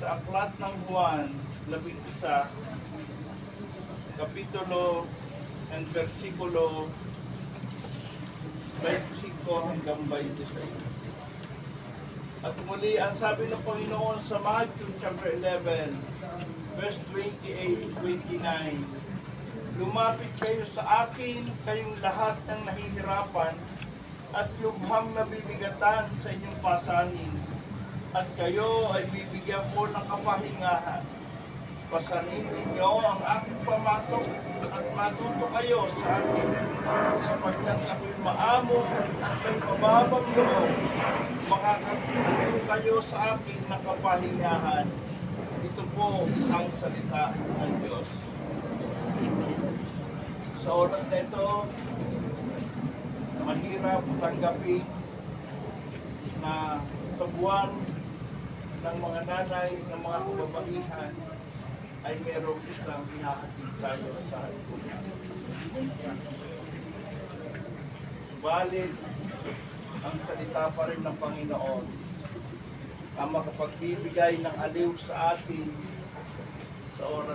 sa Aklat ng Juan, 11, kapitulo and versikulo 25 hanggang 26. At muli, ang sabi ng Panginoon sa Matthew chapter 11, verse 28-29, lumapit kayo sa akin, kayong lahat ng nahihirapan at lubhang nabibigatan sa inyong pasanin, at kayo ay bibigyan ko ng kapahingahan. Pasanin ninyo ang aking pamatok at matuto kayo sa akin, sapagkat ako'y maamo at may mababang loob. Makakatuto kayo sa akin ng kapahingahan. Ito po ang salita ng Diyos. Sa oras na ito, mahirap tanggapin na sa buwan ng mga nanay, ng mga kababaihan, ay mayroong isang hinahatid tayo sa halipunan. Subalit, ang salita pa rin ng Panginoon ang makapagbibigay ng aliw sa atin sa oras